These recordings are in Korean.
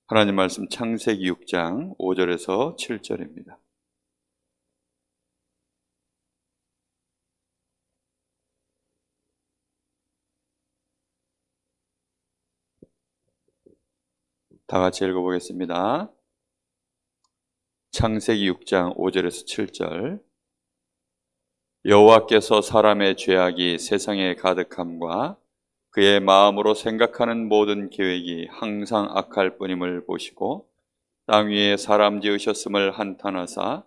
하나님 말씀 창세기 6장 5절에서 7절입니다. 다 같이 읽어보겠습니다. 창세기 6장 5절에서 7절. 여호와께서 사람의 죄악이 세상에 가득함과 그의 마음으로 생각하는 모든 계획이 항상 악할 뿐임을 보시고 땅 위에 사람 지으셨음을 한탄하사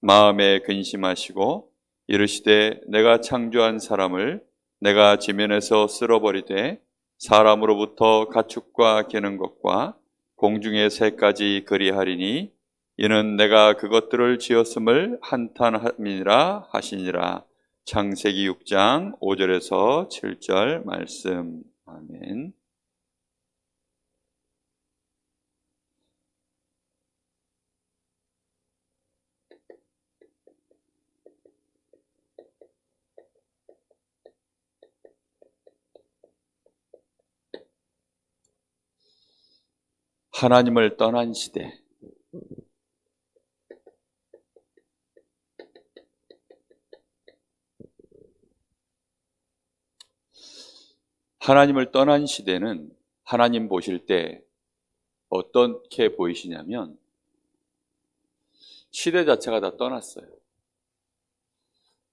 마음에 근심하시고 이르시되 내가 창조한 사람을 내가 지면에서 쓸어버리되 사람으로부터 가축과 기는 것과 공중의 새까지 그리하리니 이는 내가 그것들을 지었음을 한탄함이니라 하시니라. 창세기 6장 5절에서 7절 말씀. 아멘. 하나님을 떠난 시대. 하나님을 떠난 시대는 하나님 보실 때 어떻게 보이시냐면 시대 자체가 다 떠났어요.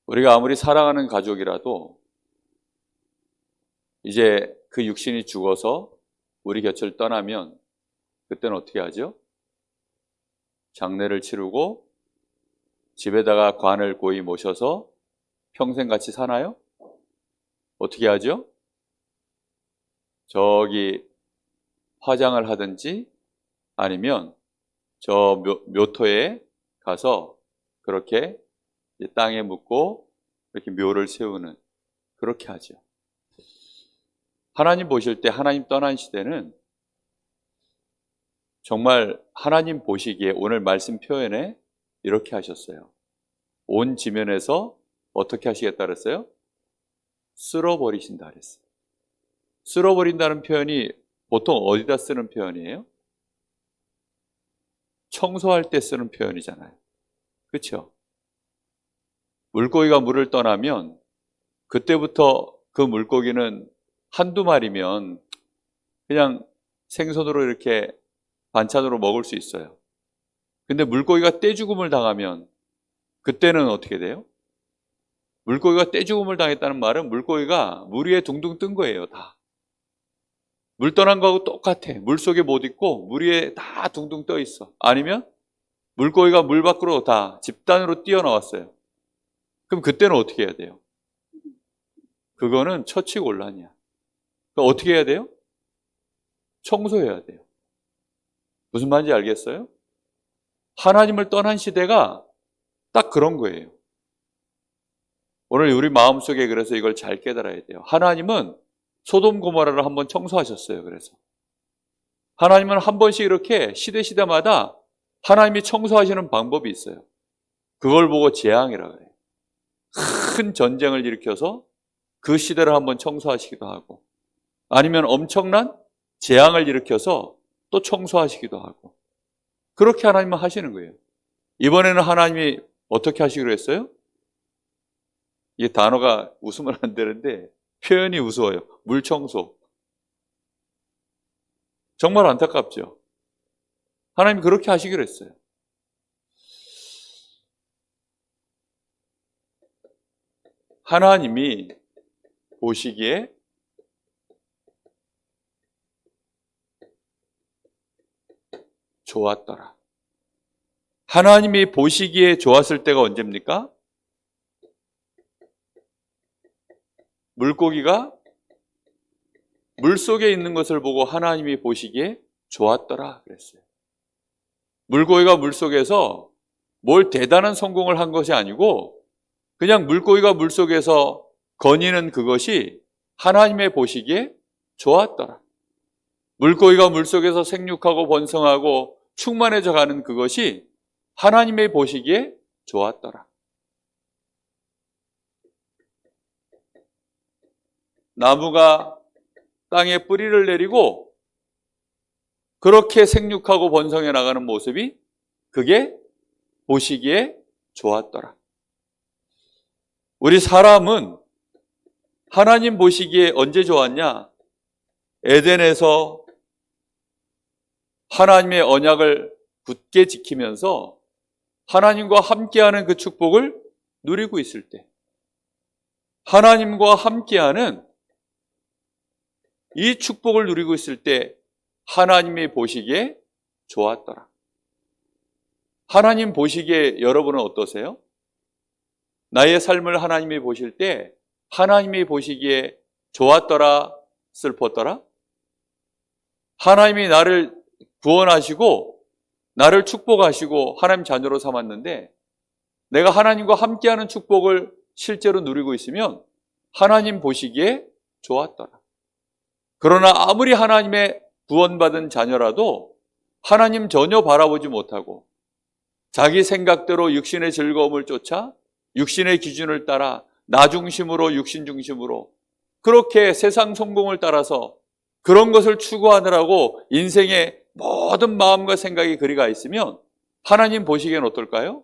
우리가 아무리 사랑하는 가족이라도 이제 그 육신이 죽어서 우리 곁을 떠나면 그때는 어떻게 하죠? 장례를 치르고 집에다가 관을 고이 모셔서 평생 같이 사나요? 어떻게 하죠? 저기 화장을 하든지 아니면 저 묘토에 가서 그렇게 땅에 묻고 이렇게 묘를 세우는, 그렇게 하죠. 하나님 보실 때, 하나님 떠난 시대는 정말 하나님 보시기에 오늘 말씀 표현에 이렇게 하셨어요. 온 지면에서 어떻게 하시겠다 그랬어요? 쓸어버리신다 그랬어요. 쓸어버린다는 표현이 보통 어디다 쓰는 표현이에요? 청소할 때 쓰는 표현이잖아요. 그렇죠? 물고기가 물을 떠나면 그때부터 그 물고기는 한두 마리면 그냥 생선으로 이렇게 반찬으로 먹을 수 있어요. 근데 물고기가 떼죽음을 당하면 그때는 어떻게 돼요? 물고기가 떼죽음을 당했다는 말은 물고기가 물 위에 둥둥 뜬 거예요, 다. 물 떠난 거하고 똑같아. 물 속에 못 있고 물 위에 다 둥둥 떠 있어. 아니면 물고기가 물 밖으로 다 집단으로 뛰어나왔어요. 그럼 그때는 어떻게 해야 돼요? 그거는 처치곤란이야. 그럼 어떻게 해야 돼요? 청소해야 돼요. 무슨 말인지 알겠어요? 하나님을 떠난 시대가 딱 그런 거예요. 오늘 우리 마음속에 그래서 이걸 잘 깨달아야 돼요. 하나님은 소돔 고모라를 한번 청소하셨어요. 그래서 하나님은 한 번씩 이렇게 시대마다 하나님이 청소하시는 방법이 있어요. 그걸 보고 재앙이라 그래요. 큰 전쟁을 일으켜서 그 시대를 한번 청소하시기도 하고, 아니면 엄청난 재앙을 일으켜서 또 청소하시기도 하고, 그렇게 하나님은 하시는 거예요. 이번에는 하나님이 어떻게 하시기로 했어요? 이 단어가 웃으면 안 되는데 표현이 우스워요. 물청소. 정말 안타깝죠. 하나님이 그렇게 하시기로 했어요. 하나님이 보시기에 좋았더라. 하나님이 보시기에 좋았을 때가 언제입니까? 물고기가 물속에 있는 것을 보고 하나님이 보시기에 좋았더라 그랬어요. 물고기가 물속에서 뭘 대단한 성공을 한 것이 아니고 그냥 물고기가 물속에서 거니는 그것이 하나님의 보시기에 좋았더라. 물고기가 물속에서 생육하고 번성하고 충만해져 가는 그것이 하나님의 보시기에 좋았더라. 나무가 땅에 뿌리를 내리고 그렇게 생육하고 번성해 나가는 모습이 그게 보시기에 좋았더라. 우리 사람은 하나님 보시기에 언제 좋았냐? 에덴에서 하나님의 언약을 굳게 지키면서 하나님과 함께하는 그 축복을 누리고 있을 때, 하나님과 함께하는 이 축복을 누리고 있을 때 하나님이 보시기에 좋았더라. 하나님 보시기에 여러분은 어떠세요? 나의 삶을 하나님이 보실 때 하나님이 보시기에 좋았더라, 슬펐더라? 하나님이 나를 구원하시고 나를 축복하시고 하나님 자녀로 삼았는데 내가 하나님과 함께하는 축복을 실제로 누리고 있으면 하나님 보시기에 좋았더라. 그러나 아무리 하나님의 구원받은 자녀라도 하나님 전혀 바라보지 못하고 자기 생각대로 육신의 즐거움을 쫓아 육신의 기준을 따라 나 중심으로 육신 중심으로 그렇게 세상 성공을 따라서 그런 것을 추구하느라고 인생의 모든 마음과 생각이 그리 가 있으면 하나님 보시기에는 어떨까요?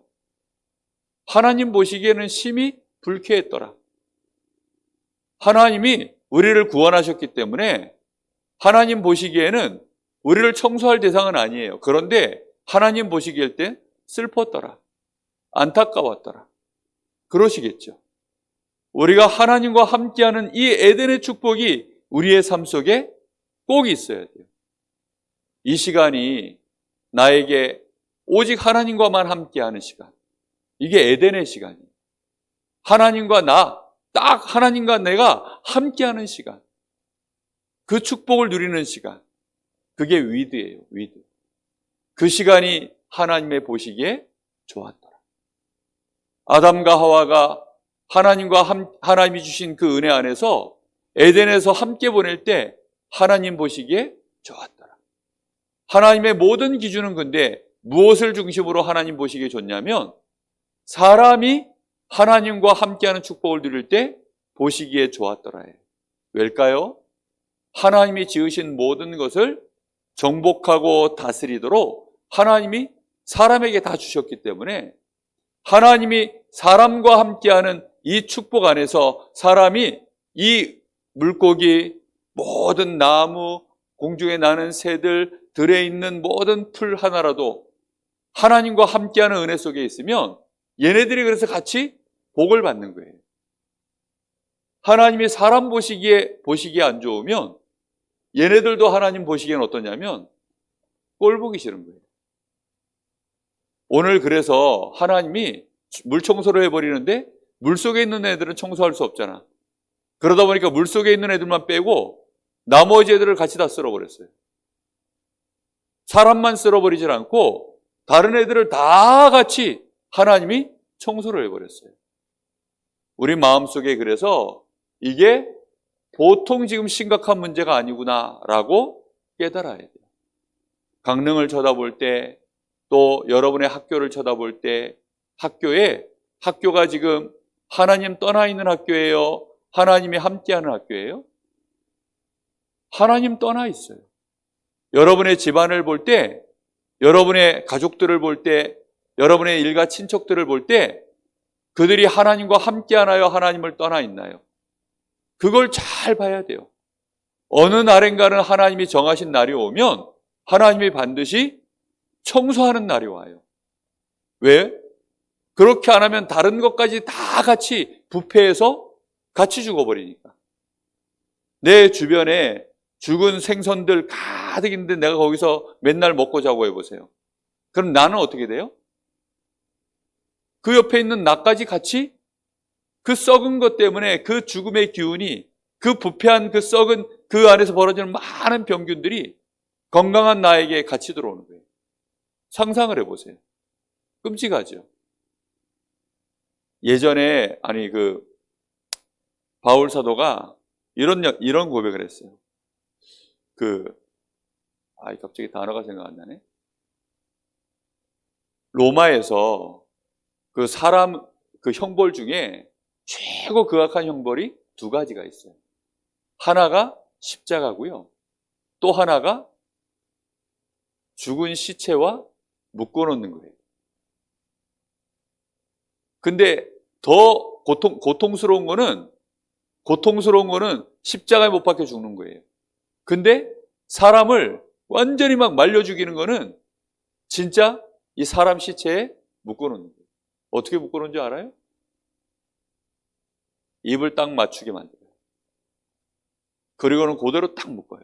하나님 보시기에는 심히 불쾌했더라. 하나님이 우리를 구원하셨기 때문에 하나님 보시기에는 우리를 청소할 대상은 아니에요. 그런데 하나님 보시기에 때 슬펐더라. 안타까웠더라. 그러시겠죠. 우리가 하나님과 함께하는 이 에덴의 축복이 우리의 삶 속에 꼭 있어야 돼요. 이 시간이 나에게 오직 하나님과만 함께하는 시간. 이게 에덴의 시간이에요. 하나님과 딱 하나님과 내가 함께하는 시간. 그 축복을 누리는 시간. 그게 위드예요, 위드. 그 시간이 하나님의 보시기에 좋았더라. 아담과 하와가 하나님이 주신 그 은혜 안에서 에덴에서 함께 보낼 때 하나님 보시기에 좋았더라. 하나님의 모든 기준은 근데 무엇을 중심으로 하나님 보시기에 좋냐면 사람이 하나님과 함께하는 축복을 누릴 때 보시기에 좋았더라예요. 왜일까요? 하나님이 지으신 모든 것을 정복하고 다스리도록 하나님이 사람에게 다 주셨기 때문에 하나님이 사람과 함께하는 이 축복 안에서 사람이 이 물고기, 모든 나무, 공중에 나는 새들, 들에 있는 모든 풀 하나라도 하나님과 함께하는 은혜 속에 있으면 얘네들이 그래서 같이 복을 받는 거예요. 하나님이 사람 보시기에 안 좋으면 얘네들도 하나님 보시기에는 어떠냐면 꼴 보기 싫은 거예요. 오늘 그래서 하나님이 물 청소를 해버리는데 물속에 있는 애들은 청소할 수 없잖아. 그러다 보니까 물속에 있는 애들만 빼고 나머지 애들을 같이 다 쓸어버렸어요. 사람만 쓸어버리질 않고 다른 애들을 다 같이 하나님이 청소를 해버렸어요. 우리 마음속에 그래서 이게 보통 지금 심각한 문제가 아니구나라고 깨달아야 돼요. 강릉을 쳐다볼 때 또 여러분의 학교를 쳐다볼 때 학교가 지금 하나님 떠나 있는 학교예요? 하나님이 함께하는 학교예요? 하나님 떠나 있어요. 여러분의 집안을 볼 때, 여러분의 가족들을 볼 때, 여러분의 일가 친척들을 볼 때 그들이 하나님과 함께하나요? 하나님을 떠나 있나요? 그걸 잘 봐야 돼요. 어느 날인가는 하나님이 정하신 날이 오면 하나님이 반드시 청소하는 날이 와요. 왜? 그렇게 안 하면 다른 것까지 다 같이 부패해서 같이 죽어버리니까. 내 주변에 죽은 생선들 가득 있는데 내가 거기서 맨날 먹고 자고 해보세요. 그럼 나는 어떻게 돼요? 그 옆에 있는 나까지 같이 그 썩은 것 때문에 그 죽음의 기운이 그 부패한 그 썩은 그 안에서 벌어지는 많은 병균들이 건강한 나에게 같이 들어오는 거예요. 상상을 해보세요. 끔찍하죠. 예전에 바울 사도가 이런 고백을 했어요. 갑자기 단어가 생각 안 나네. 로마에서 그 형벌 중에 최고 극악한 형벌이 두 가지가 있어요. 하나가 십자가고요. 또 하나가 죽은 시체와 묶어놓는 거예요. 근데 더 고통스러운 거는 십자가에 못 박혀 죽는 거예요. 근데 사람을 완전히 막 말려 죽이는 거는 진짜 이 사람 시체에 묶어놓는 거예요. 어떻게 묶어놓은지 알아요? 입을 딱 맞추게 만들어요. 그리고는 그대로 딱 묶어요.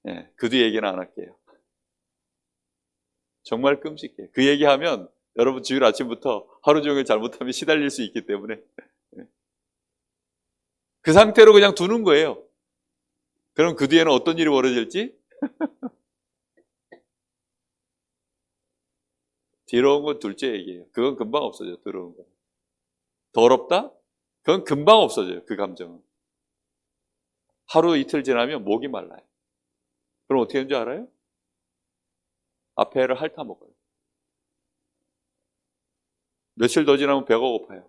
네, 그 뒤 얘기는 안 할게요. 정말 끔찍해요. 그 얘기하면 여러분 주일 아침부터 하루 종일 잘못하면 시달릴 수 있기 때문에 그 상태로 그냥 두는 거예요. 그럼 그 뒤에는 어떤 일이 벌어질지? 더러운 건 둘째 얘기예요. 그건 금방 없어져요. 더러운 건. 더럽다? 그건 금방 없어져요. 그 감정은. 하루 이틀 지나면 목이 말라요. 그럼 어떻게 하는지 알아요? 앞에를 핥아 먹어요. 며칠 더 지나면 배가 고파요.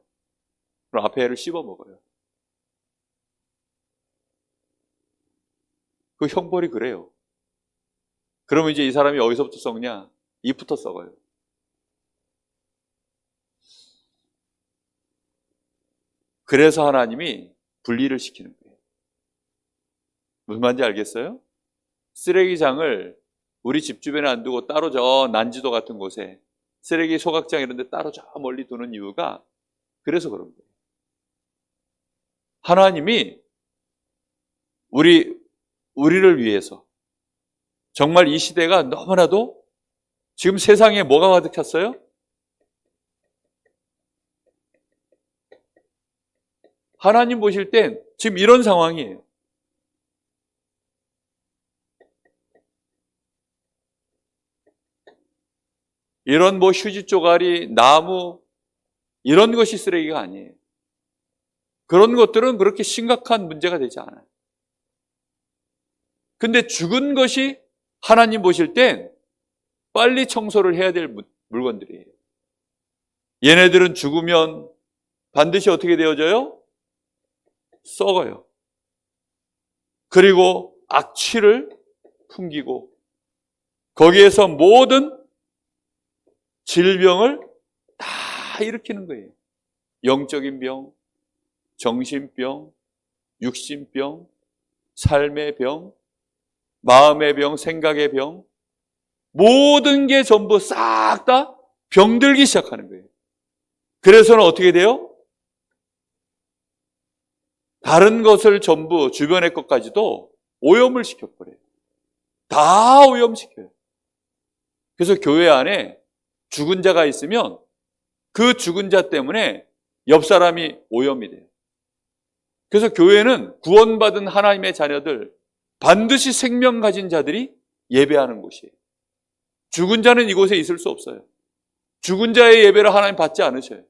그럼 앞에를 씹어 먹어요. 그 형벌이 그래요. 그러면 이제 이 사람이 어디서부터 썩냐? 입부터 썩어요. 그래서 하나님이 분리를 시키는 거예요. 무슨 말인지 알겠어요? 쓰레기장을 우리 집 주변에 안 두고 따로 저 난지도 같은 곳에 쓰레기 소각장 이런 데 따로 저 멀리 두는 이유가 그래서 그런 거예요. 하나님이 우리를 위해서 정말 이 시대가 너무나도 지금 세상에 뭐가 가득 찼어요? 하나님 보실 땐 지금 이런 상황이에요. 이런 뭐 휴지 쪼가리, 나무 이런 것이 쓰레기가 아니에요. 그런 것들은 그렇게 심각한 문제가 되지 않아요. 근데 죽은 것이 하나님 보실 땐 빨리 청소를 해야 될 물건들이에요. 얘네들은 죽으면 반드시 어떻게 되어져요? 썩어요. 그리고 악취를 풍기고 거기에서 모든 질병을 다 일으키는 거예요. 영적인 병, 정신병, 육신병, 삶의 병, 마음의 병, 생각의 병, 모든 게 전부 싹 다 병들기 시작하는 거예요. 그래서는 어떻게 돼요? 다른 것을 전부 주변의 것까지도 오염을 시켜버려요. 다 오염시켜요. 그래서 교회 안에 죽은 자가 있으면 그 죽은 자 때문에 옆 사람이 오염이 돼요. 그래서 교회는 구원받은 하나님의 자녀들, 반드시 생명 가진 자들이 예배하는 곳이에요. 죽은 자는 이곳에 있을 수 없어요. 죽은 자의 예배를 하나님 받지 않으셔요.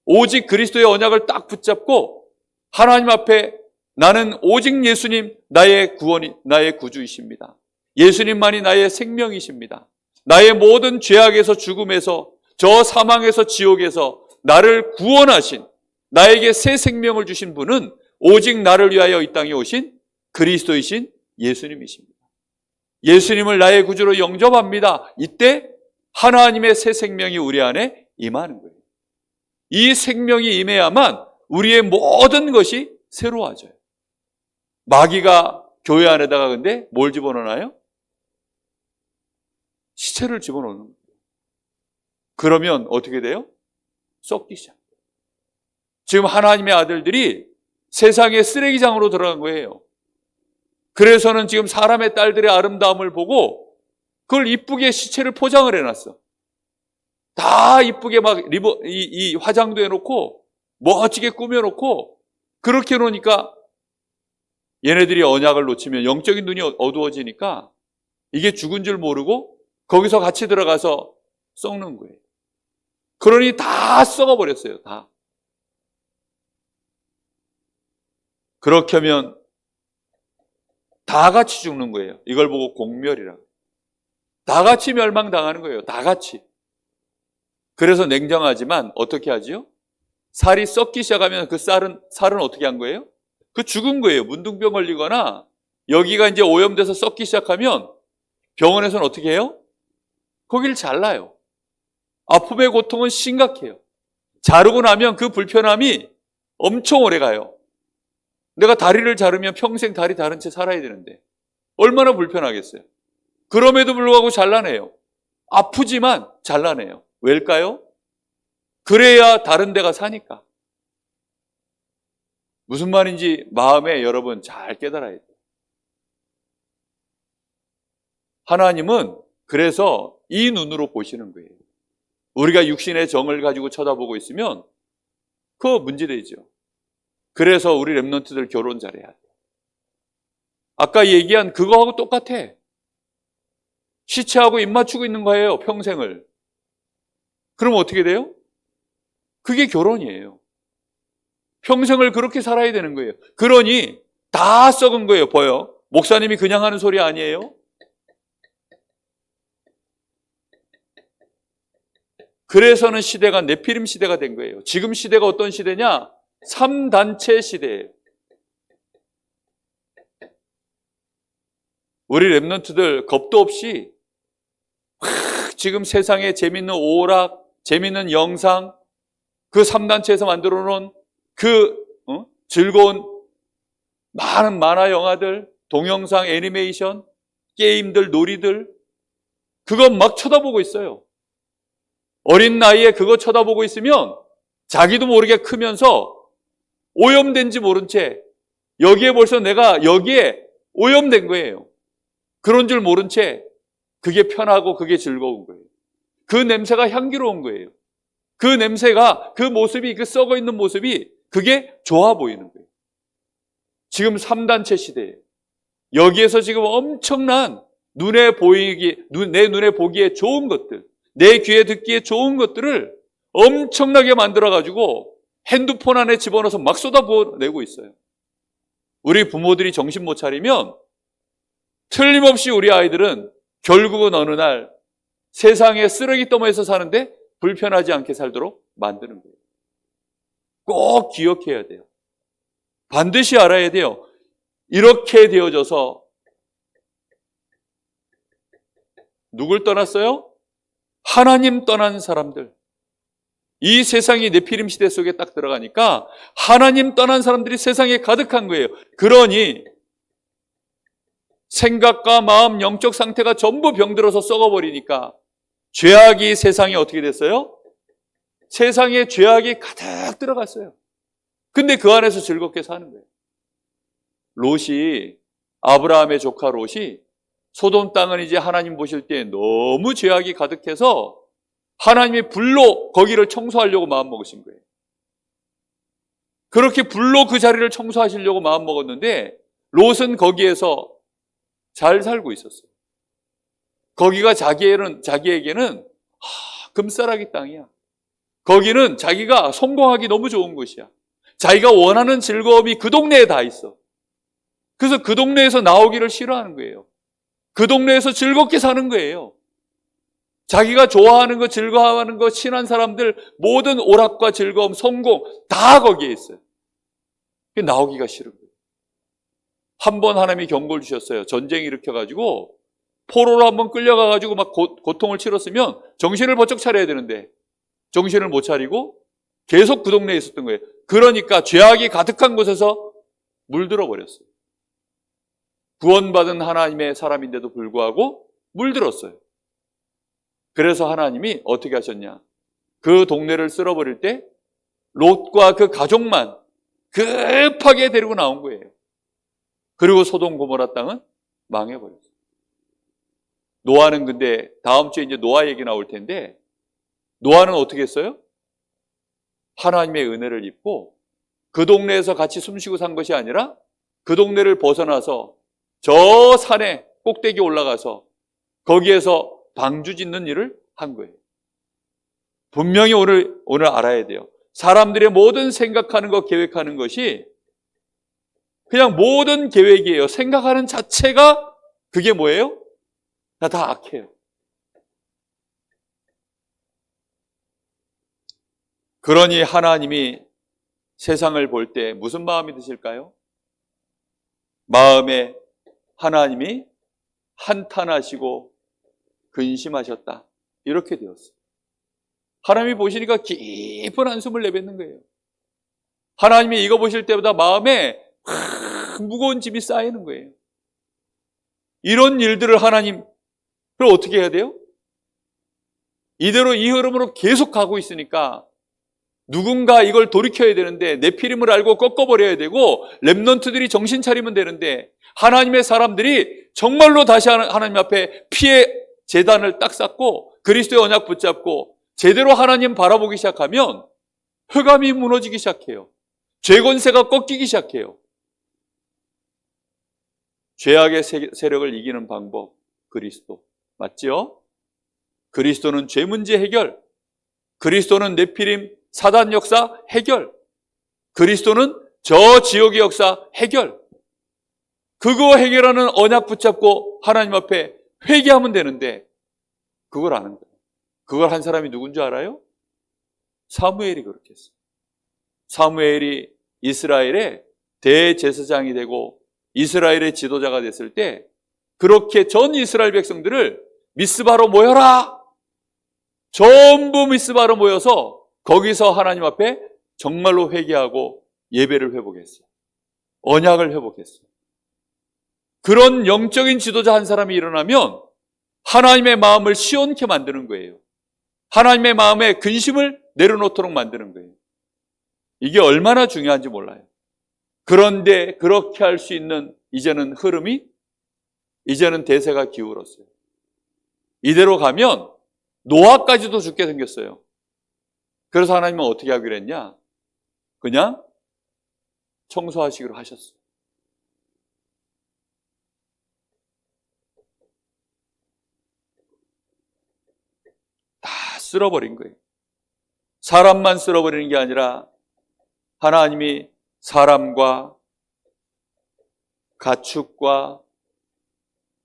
오직 그리스도의 언약을 딱 붙잡고 하나님 앞에 나는 오직 예수님 나의 구원이 나의 구주이십니다. 예수님만이 나의 생명이십니다. 나의 모든 죄악에서 죽음에서 저 사망에서 지옥에서 나를 구원하신 나에게 새 생명을 주신 분은 오직 나를 위하여 이 땅에 오신 그리스도이신 예수님이십니다. 예수님을 나의 구주로 영접합니다. 이때 하나님의 새 생명이 우리 안에 임하는 거예요. 이 생명이 임해야만 우리의 모든 것이 새로워져요. 마귀가 교회 안에다가 근데 뭘 집어넣나요? 시체를 집어넣는 거예요. 그러면 어떻게 돼요? 썩기 시작해요. 지금 하나님의 아들들이 세상의 쓰레기장으로 들어간 거예요. 그래서는 지금 사람의 딸들의 아름다움을 보고 그걸 이쁘게 시체를 포장을 해놨어. 다 이쁘게 막 이 화장도 해놓고 멋지게 꾸며놓고 그렇게 해놓으니까 얘네들이 언약을 놓치면 영적인 눈이 어두워지니까 이게 죽은 줄 모르고 거기서 같이 들어가서 썩는 거예요. 그러니 다 썩어버렸어요. 다. 그렇게 하면 다 같이 죽는 거예요. 이걸 보고 공멸이라고. 다 같이 멸망당하는 거예요. 다 같이. 그래서 냉정하지만 어떻게 하지요? 살이 썩기 시작하면 그 살은 어떻게 한 거예요? 그 죽은 거예요. 문둥병 걸리거나 여기가 이제 오염돼서 썩기 시작하면 병원에서는 어떻게 해요? 거기를 잘라요. 아픔의 고통은 심각해요. 자르고 나면 그 불편함이 엄청 오래 가요. 내가 다리를 자르면 평생 다리 다른 채 살아야 되는데 얼마나 불편하겠어요. 그럼에도 불구하고 잘라내요. 아프지만 잘라내요. 왜일까요? 그래야 다른 데가 사니까. 무슨 말인지 마음에 여러분 잘 깨달아야 돼요. 하나님은 그래서 이 눈으로 보시는 거예요. 우리가 육신의 정을 가지고 쳐다보고 있으면 그거 문제되죠. 그래서 우리 랩런트들 결혼 잘해야 돼요. 아까 얘기한 그거하고 똑같아. 시체하고 입 맞추고 있는 거예요, 평생을. 그럼 어떻게 돼요? 그게 결혼이에요. 평생을 그렇게 살아야 되는 거예요. 그러니 다 썩은 거예요, 보여. 목사님이 그냥 하는 소리 아니에요? 그래서는 시대가 네피림 시대가 된 거예요. 지금 시대가 어떤 시대냐? 3단체 시대예요. 우리 랩런트들 겁도 없이 지금 세상에 재밌는 오락, 재밌는 영상, 그 3단체에서 만들어 놓은 그 즐거운 많은 만화 영화들, 동영상, 애니메이션, 게임들, 놀이들, 그거 막 쳐다보고 있어요. 어린 나이에 그거 쳐다보고 있으면 자기도 모르게 크면서 오염된지 모른 채 여기에 벌써 내가 여기에 오염된 거예요. 그런 줄 모른 채 그게 편하고 그게 즐거운 거예요. 그 냄새가 향기로운 거예요. 그 냄새가, 그 모습이, 그 썩어 있는 모습이 그게 좋아 보이는 거예요. 지금 3단체 시대예요. 여기에서 지금 엄청난 눈에 보이기, 내 눈에 보기에 좋은 것들, 내 귀에 듣기에 좋은 것들을 엄청나게 만들어가지고 핸드폰 안에 집어넣어서 막 쏟아부어내고 있어요. 우리 부모들이 정신 못 차리면 틀림없이 우리 아이들은 결국은 어느 날 세상에 쓰레기 더미에서 사는데 불편하지 않게 살도록 만드는 거예요. 꼭 기억해야 돼요. 반드시 알아야 돼요. 이렇게 되어져서 누굴 떠났어요? 하나님 떠난 사람들. 이 세상이 네피림 시대 속에 딱 들어가니까 하나님 떠난 사람들이 세상에 가득한 거예요. 그러니 생각과 마음, 영적 상태가 전부 병들어서 썩어버리니까 죄악이 세상에 어떻게 됐어요? 세상에 죄악이 가득 들어갔어요. 근데 그 안에서 즐겁게 사는 거예요. 롯이, 아브라함의 조카 롯이 소돔 땅은 이제 하나님 보실 때 너무 죄악이 가득해서 하나님이 불로 거기를 청소하려고 마음먹으신 거예요. 그렇게 불로 그 자리를 청소하시려고 마음먹었는데 롯은 거기에서 잘 살고 있었어요. 거기가 자기에게는 금싸라기 땅이야. 거기는 자기가 성공하기 너무 좋은 곳이야. 자기가 원하는 즐거움이 그 동네에 다 있어. 그래서 그 동네에서 나오기를 싫어하는 거예요. 그 동네에서 즐겁게 사는 거예요. 자기가 좋아하는 거, 즐거워하는 거, 친한 사람들, 모든 오락과 즐거움, 성공 다 거기에 있어요. 나오기가 싫은 거예요. 한 번 하나님이 경고를 주셨어요. 전쟁 일으켜가지고 포로로 한번 끌려가가지고 막 고통을 치렀으면 정신을 번쩍 차려야 되는데 정신을 못 차리고 계속 그 동네에 있었던 거예요. 그러니까 죄악이 가득한 곳에서 물들어 버렸어요. 구원받은 하나님의 사람인데도 불구하고 물들었어요. 그래서 하나님이 어떻게 하셨냐? 그 동네를 쓸어버릴 때 롯과 그 가족만 급하게 데리고 나온 거예요. 그리고 소돔 고모라 땅은 망해버렸어요. 노아는 근데 다음 주에 이제 노아 얘기 나올 텐데 노아는 어떻게 했어요? 하나님의 은혜를 입고 그 동네에서 같이 숨쉬고 산 것이 아니라 그 동네를 벗어나서 저 산에 꼭대기 올라가서 거기에서 방주 짓는 일을 한 거예요. 분명히 오늘 알아야 돼요. 사람들의 모든 생각하는 것, 계획하는 것이 그냥 모든 계획이에요. 생각하는 자체가 그게 뭐예요? 다 악해요. 그러니 하나님이 세상을 볼 때 무슨 마음이 드실까요? 마음에 하나님이 한탄하시고 근심하셨다. 이렇게 되었어요. 하나님이 보시니까 깊은 한숨을 내뱉는 거예요. 하나님이 이거 보실 때보다 마음에 무거운 짐이 쌓이는 거예요. 이런 일들을 하나님, 그럼 어떻게 해야 돼요? 이대로 이 흐름으로 계속 가고 있으니까 누군가 이걸 돌이켜야 되는데, 네피림을 알고 꺾어버려야 되고, 렘넌트들이 정신 차리면 되는데, 하나님의 사람들이 정말로 다시 하나님 앞에 피의 제단을 딱 쌓고 그리스도의 언약 붙잡고 제대로 하나님 바라보기 시작하면 흑암이 무너지기 시작해요. 죄 권세가 꺾이기 시작해요. 죄악의 세력을 이기는 방법, 그리스도. 맞죠? 그리스도는 죄 문제 해결, 그리스도는 네피림 사단 역사 해결, 그리스도는 저 지옥의 역사 해결. 그거 해결하는 언약 붙잡고 하나님 앞에 회개하면 되는데 그걸 안 한 거예요. 그걸 한 사람이 누군지 알아요? 사무엘이 그렇게 했어요. 사무엘이 이스라엘의 대제사장이 되고 이스라엘의 지도자가 됐을 때 그렇게 전 이스라엘 백성들을 미스바로 모여라! 전부 미스바로 모여서 거기서 하나님 앞에 정말로 회개하고 예배를 회복했어요. 언약을 회복했어요. 그런 영적인 지도자 한 사람이 일어나면 하나님의 마음을 시원케 만드는 거예요. 하나님의 마음에 근심을 내려놓도록 만드는 거예요. 이게 얼마나 중요한지 몰라요. 그런데 그렇게 할 수 있는 이제는 흐름이, 이제는 대세가 기울었어요. 이대로 가면 노아까지도 죽게 생겼어요. 그래서 하나님은 어떻게 하기로 했냐? 그냥 청소하시기로 하셨어요. 다 쓸어버린 거예요. 사람만 쓸어버리는 게 아니라 하나님이 사람과 가축과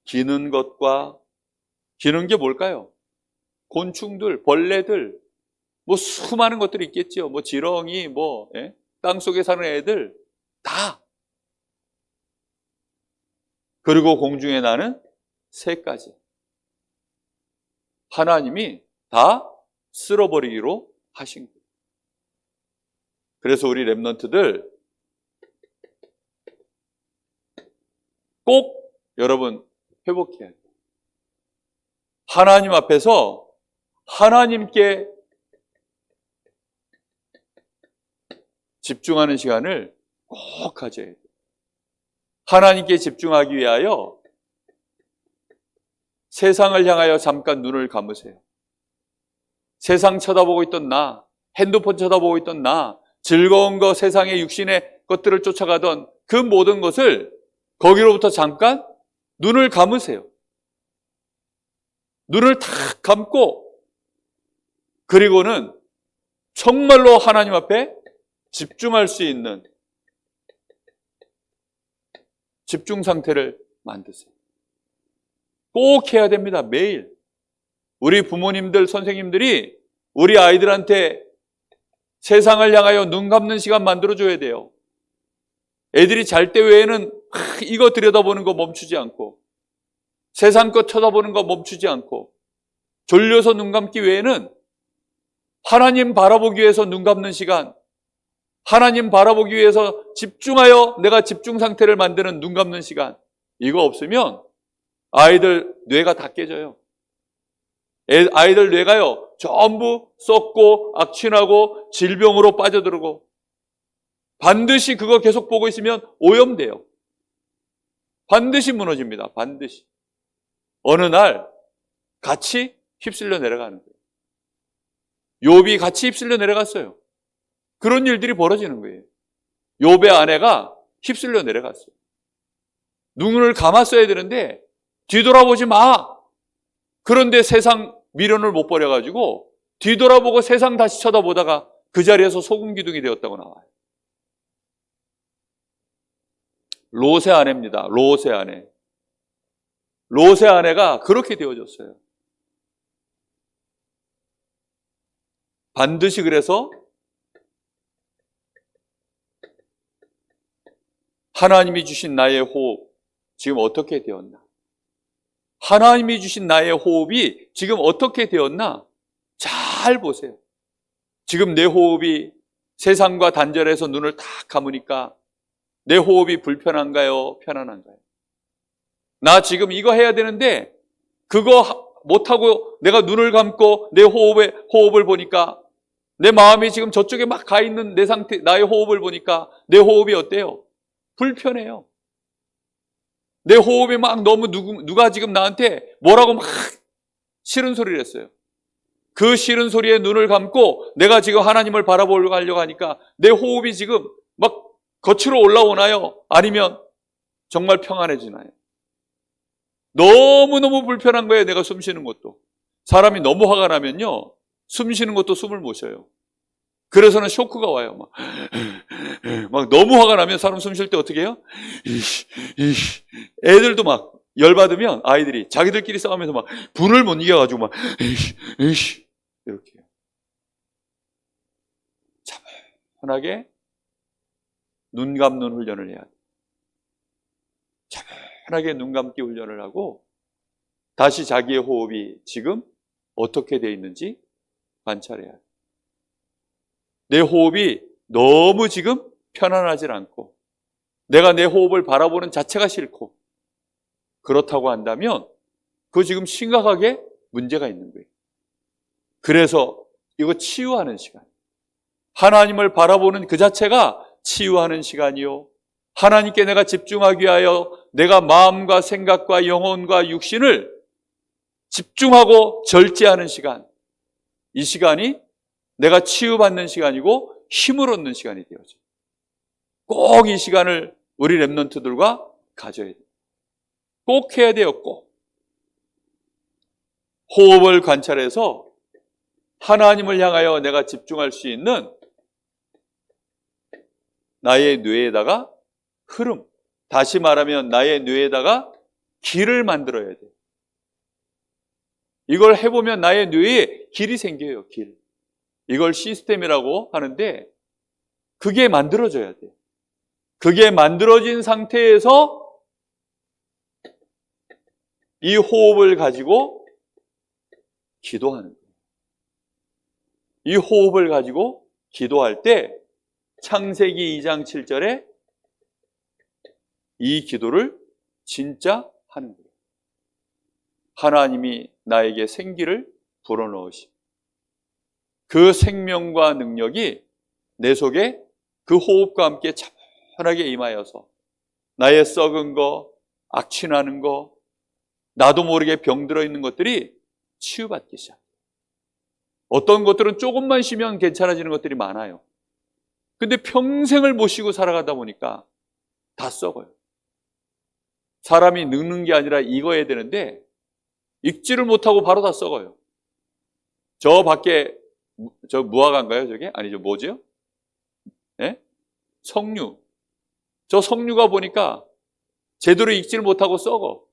기는 것과, 기는 게 뭘까요? 곤충들, 벌레들, 뭐 수많은 것들이 있겠죠. 뭐 지렁이, 땅속에 사는 애들 다. 그리고 공중에 나는 새까지. 하나님이 다 쓸어버리기로 하신 거예요. 그래서 우리 렘넌트들 꼭 여러분 회복해야 돼요. 하나님 앞에서 하나님께 집중하는 시간을 꼭 가져야 돼요. 하나님께 집중하기 위하여 세상을 향하여 잠깐 눈을 감으세요. 세상 쳐다보고 있던 나, 핸드폰 쳐다보고 있던 나, 즐거운 거, 세상의 육신의 것들을 쫓아가던 그 모든 것을 거기로부터 잠깐 눈을 감으세요. 눈을 탁 감고 그리고는 정말로 하나님 앞에 집중할 수 있는 집중 상태를 만드세요. 꼭 해야 됩니다. 매일. 우리 부모님들, 선생님들이 우리 아이들한테 세상을 향하여 눈 감는 시간 만들어줘야 돼요. 애들이 잘 때 외에는 이거 들여다보는 거 멈추지 않고, 세상 것 쳐다보는 거 멈추지 않고, 졸려서 눈 감기 외에는 하나님 바라보기 위해서 눈 감는 시간, 하나님 바라보기 위해서 집중하여 내가 집중 상태를 만드는 눈 감는 시간, 이거 없으면 아이들 뇌가 다 깨져요. 아이들 뇌가요 전부 썩고 악취나고 질병으로 빠져들고, 반드시 그거 계속 보고 있으면 오염돼요. 반드시 무너집니다. 반드시. 어느 날 같이 휩쓸려 내려가는 거예요. 욥이 같이 휩쓸려 내려갔어요. 그런 일들이 벌어지는 거예요. 욥의 아내가 휩쓸려 내려갔어요. 눈을 감았어야 되는데 뒤돌아보지 마. 그런데 세상 미련을 못 버려가지고 뒤돌아보고 세상 다시 쳐다보다가 그 자리에서 소금 기둥이 되었다고 나와요. 롯의 아내입니다. 롯의 아내. 롯의 아내가 그렇게 되어졌어요. 반드시 그래서 하나님이 주신 나의 호흡, 지금 어떻게 되었나? 하나님이 주신 나의 호흡이 지금 어떻게 되었나? 잘 보세요. 지금 내 호흡이 세상과 단절해서 눈을 딱 감으니까 내 호흡이 불편한가요? 편안한가요? 나 지금 이거 해야 되는데 그거 못하고 내가 눈을 감고 내 호흡을 보니까 내 마음이 지금 저쪽에 막 가 있는 내 상태, 나의 호흡을 보니까 내 호흡이 어때요? 불편해요. 내 호흡이 막 너무 누가 지금 나한테 뭐라고 막 싫은 소리를 했어요. 그 싫은 소리에 눈을 감고 내가 지금 하나님을 바라보려고 하려고 하니까 내 호흡이 지금 막 거칠어 올라오나요? 아니면 정말 평안해지나요? 너무너무 불편한 거예요. 내가 숨 쉬는 것도. 사람이 너무 화가 나면요, 숨 쉬는 것도 숨을 못 쉬어요. 그래서는 쇼크가 와요. 막 너무 화가 나면 사람 숨 쉴 때 어떻게 해요? 애들도 막 열받으면 아이들이 자기들끼리 싸우면서 막 불을 못 이겨가지고 막 이렇게 해요. 차분하게 눈 감는 훈련을 해야 돼요. 차분하게 눈 감기 훈련을 하고 다시 자기의 호흡이 지금 어떻게 되어 있는지 관찰해야 돼요. 내 호흡이 너무 지금 편안하지 않고 내가 내 호흡을 바라보는 자체가 싫고 그렇다고 한다면 그거 지금 심각하게 문제가 있는 거예요. 그래서 이거 치유하는 시간. 하나님을 바라보는 그 자체가 치유하는 시간이요. 하나님께 내가 집중하기 위하여 내가 마음과 생각과 영혼과 육신을 집중하고 절제하는 시간. 이 시간이 내가 치유받는 시간이고 힘을 얻는 시간이 되어져. 꼭 이 시간을 우리 렘넌트들과 가져야 돼요. 꼭 해야 돼요. 꼭. 호흡을 관찰해서 하나님을 향하여 내가 집중할 수 있는 나의 뇌에다가 흐름, 다시 말하면 나의 뇌에다가 길을 만들어야 돼요. 이걸 해보면 나의 뇌에 길이 생겨요. 길. 이걸 시스템이라고 하는데 그게 만들어져야 돼요. 그게 만들어진 상태에서 이 호흡을 가지고 기도하는 거예요. 이 호흡을 가지고 기도할 때 창세기 2장 7절에 이 기도를 진짜 하는 거예요. 하나님이 나에게 생기를 불어넣으시고 그 생명과 능력이 내 속에 그 호흡과 함께 차분하게 임하여서 나의 썩은 거, 악취나는 거, 나도 모르게 병들어 있는 것들이 치유받기 시작해요. 어떤 것들은 조금만 쉬면 괜찮아지는 것들이 많아요. 근데 평생을 못 쉬고 살아가다 보니까 다 썩어요. 사람이 늙는 게 아니라 익어야 되는데 익지를 못하고 바로 다 썩어요. 저 밖에 저 무화과인가요? 저게? 아니죠. 뭐죠? 예? 석류. 저 석류가 보니까 제대로 익지를 못하고 썩어.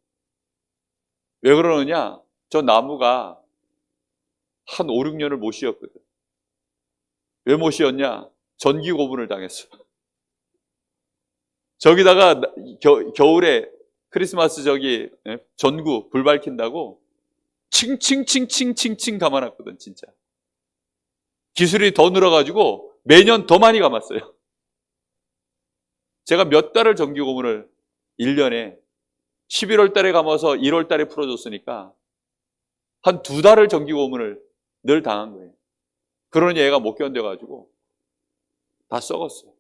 왜 그러느냐? 저 나무가 한 5, 6년을 못 쉬었거든. 왜 못 쉬었냐? 전기 고분을 당했어. 저기다가 겨울에 크리스마스 전구 불 밝힌다고 칭칭칭칭칭칭 감아놨거든, 진짜. 기술이 더 늘어가지고 매년 더 많이 감았어요. 제가 몇 달을 전기 고문을 1년에 11월 달에 감아서 1월 달에 풀어줬으니까 한 2달을 전기 고문을 늘 당한 거예요. 그러니 얘가 못 견뎌가지고 다 썩었어요.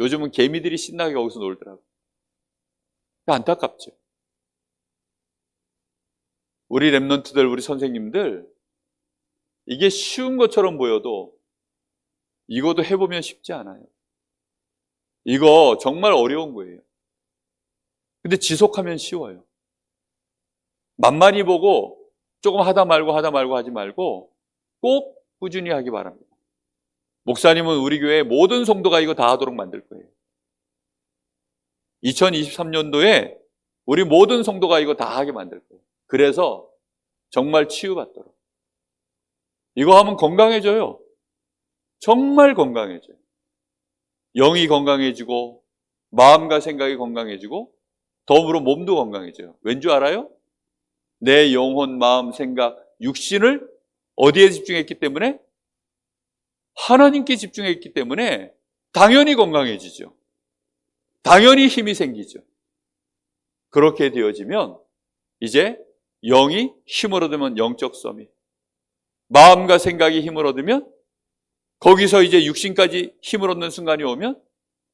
요즘은 개미들이 신나게 거기서 놀더라고요. 안타깝죠. 우리 렘넌트들, 우리 선생님들, 이게 쉬운 것처럼 보여도 이것도 해보면 쉽지 않아요. 이거 정말 어려운 거예요. 근데 지속하면 쉬워요. 만만히 보고 조금 하다 말고 하지 말고 꼭 꾸준히 하기 바랍니다. 목사님은 우리 교회 모든 성도가 이거 다 하도록 만들 거예요. 2023년도에 우리 모든 성도가 이거 다 하게 만들 거예요. 그래서 정말 치유받도록. 이거 하면 건강해져요. 정말 건강해져요. 영이 건강해지고 마음과 생각이 건강해지고 덤으로 몸도 건강해져요. 왠 줄 알아요? 내 영혼, 마음, 생각, 육신을 어디에 집중했기 때문에? 하나님께 집중했기 때문에 당연히 건강해지죠. 당연히 힘이 생기죠. 그렇게 되어지면 이제 영이 힘을 얻으면 영적 썸이, 마음과 생각이 힘을 얻으면 거기서 이제 육신까지 힘을 얻는 순간이 오면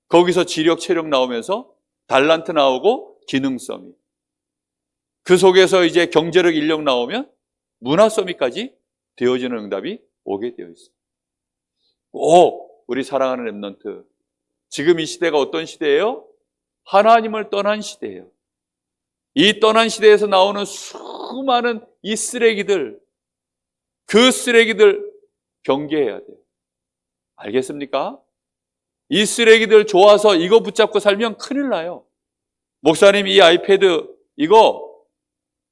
거기서 지력, 체력 나오면서 달란트 나오고 기능성이, 그 속에서 이제 경제력, 인력 나오면 문화성이까지 되어지는 응답이 오게 되어 있어요. 꼭 우리 사랑하는 렘넌트, 지금 이 시대가 어떤 시대예요? 하나님을 떠난 시대예요. 이 떠난 시대에서 나오는 수많은 이 쓰레기들, 그 쓰레기들 경계해야 돼요. 알겠습니까? 이 쓰레기들 좋아서 이거 붙잡고 살면 큰일 나요. 목사님, 이 아이패드 이거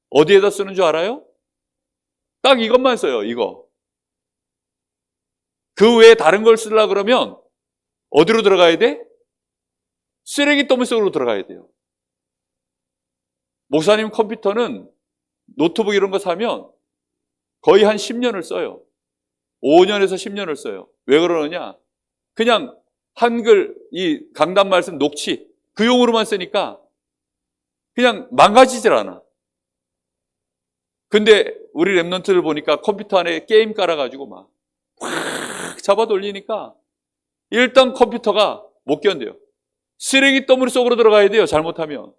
어디에다 쓰는 줄 알아요? 딱 이것만 써요, 이거. 그 외에 다른 걸 쓰려고 그러면 어디로 들어가야 돼? 쓰레기더미 속으로 들어가야 돼요. 목사님 컴퓨터는 노트북 이런 거 사면 거의 한 10년을 써요. 5년에서 10년을 써요. 왜 그러느냐? 그냥 한글, 이 강단 말씀 녹취, 그 용으로만 쓰니까 그냥 망가지질 않아. 근데 우리 랩런트를 보니까 컴퓨터 안에 게임 깔아가지고 막 확 잡아 돌리니까 일단 컴퓨터가 못 견뎌요. 쓰레기 더미 속으로 들어가야 돼요, 잘못하면.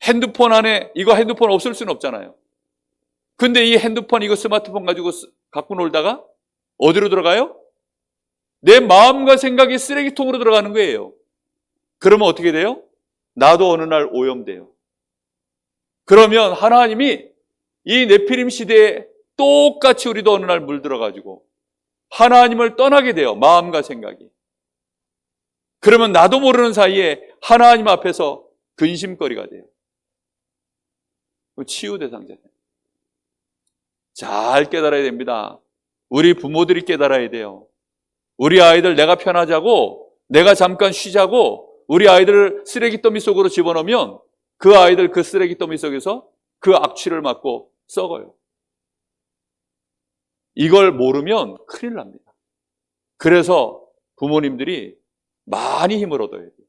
핸드폰 안에, 이거 핸드폰 없을 수는 없잖아요. 근데 이 핸드폰, 이거 스마트폰 가지고 갖고 놀다가 어디로 들어가요? 내 마음과 생각이 쓰레기통으로 들어가는 거예요. 그러면 어떻게 돼요? 나도 어느 날 오염돼요. 그러면 하나님이 이 네피림 시대에 똑같이 우리도 어느 날 물들어가지고 하나님을 떠나게 돼요. 마음과 생각이. 그러면 나도 모르는 사이에 하나님 앞에서 근심거리가 돼요. 치유 대상자예요. 잘 깨달아야 됩니다. 우리 부모들이 깨달아야 돼요. 우리 아이들 내가 편하자고, 내가 잠깐 쉬자고 우리 아이들을 쓰레기 더미 속으로 집어넣으면 그 아이들 그 쓰레기 더미 속에서 그 악취를 맡고 썩어요. 이걸 모르면 큰일 납니다. 그래서 부모님들이 많이 힘을 얻어야 돼요.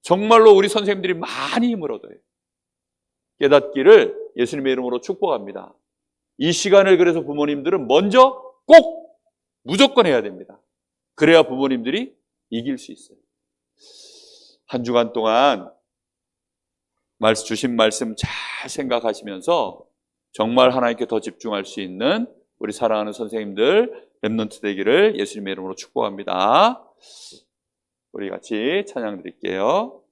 정말로 우리 선생님들이 많이 힘을 얻어야 돼요. 깨닫기를 예수님의 이름으로 축복합니다. 이 시간을 그래서 부모님들은 먼저 꼭 무조건 해야 됩니다. 그래야 부모님들이 이길 수 있어요. 한 주간 동안 주신 말씀 잘 생각하시면서 정말 하나님께 더 집중할 수 있는 우리 사랑하는 선생님들, 렘넌트 되기를 예수님의 이름으로 축복합니다. 우리 같이 찬양 드릴게요.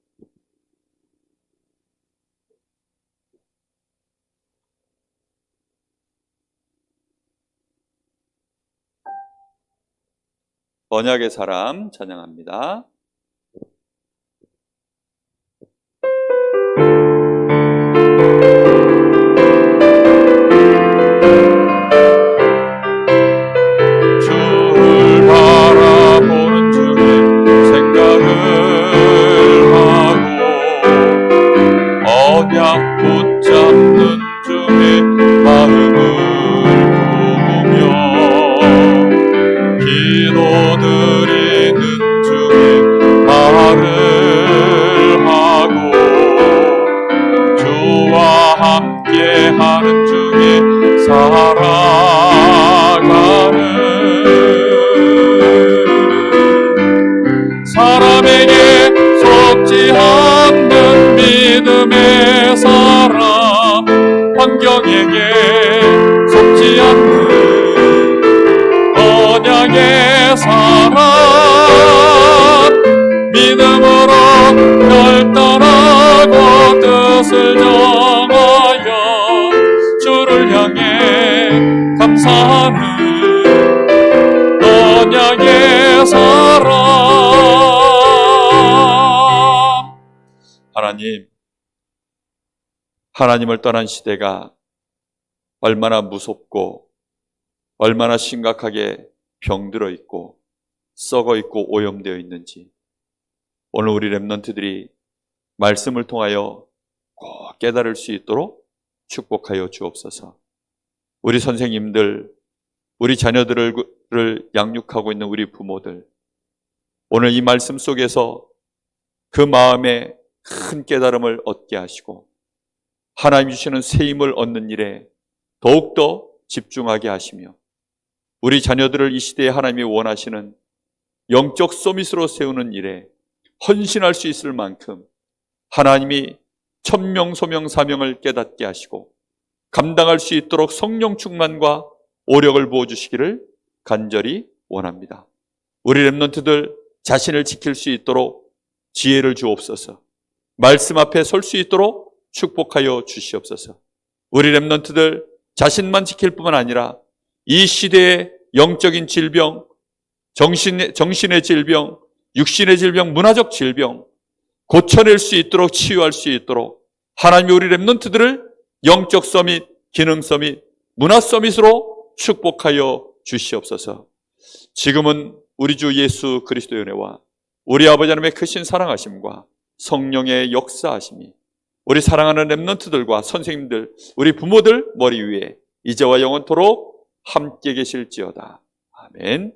언약의 사람 찬양합니다. 주를 바라보는 중에 생각을 하고 언약 붙잡는 중에 마음을 품으며 기도드리는 중에 말을 하고 주와 함께하는 중에 살아가는 사람에게 속지 않는 믿음의 사람, 환경에게 속지 않는 언약의 사람, 믿음으로 결단하고 뜻을 정하여 주를 향해 감사하는 언약의 사람. 하나님을 떠난 시대가 얼마나 무섭고 얼마나 심각하게 병들어 있고 썩어 있고 오염되어 있는지 오늘 우리 렘넌트들이 말씀을 통하여 꼭 깨달을 수 있도록 축복하여 주옵소서. 우리 선생님들, 우리 자녀들을 양육하고 있는 우리 부모들, 오늘 이 말씀 속에서 그 마음에 큰 깨달음을 얻게 하시고 하나님 주시는 새 힘을 얻는 일에 더욱더 집중하게 하시며 우리 자녀들을 이 시대에 하나님이 원하시는 영적 서밋으로 세우는 일에 헌신할 수 있을 만큼 하나님이 천명, 소명, 사명을 깨닫게 하시고 감당할 수 있도록 성령 충만과 오력을 부어주시기를 간절히 원합니다. 우리 렘넌트들 자신을 지킬 수 있도록 지혜를 주옵소서. 말씀 앞에 설 수 있도록 축복하여 주시옵소서. 우리 렘넌트들 자신만 지킬 뿐만 아니라 이 시대의 영적인 질병, 정신의 질병, 육신의 질병, 문화적 질병 고쳐낼 수 있도록, 치유할 수 있도록 하나님이 우리 렘넌트들을 영적 서밋, 기능 서밋, 문화 서밋으로 축복하여 주시옵소서. 지금은 우리 주 예수 그리스도의 은혜와 우리 아버지 하나님의 크신 사랑하심과 성령의 역사하심이 우리 사랑하는 렘넌트들과 선생님들, 우리 부모들 머리 위에 이제와 영원토록 함께 계실지어다. 아멘.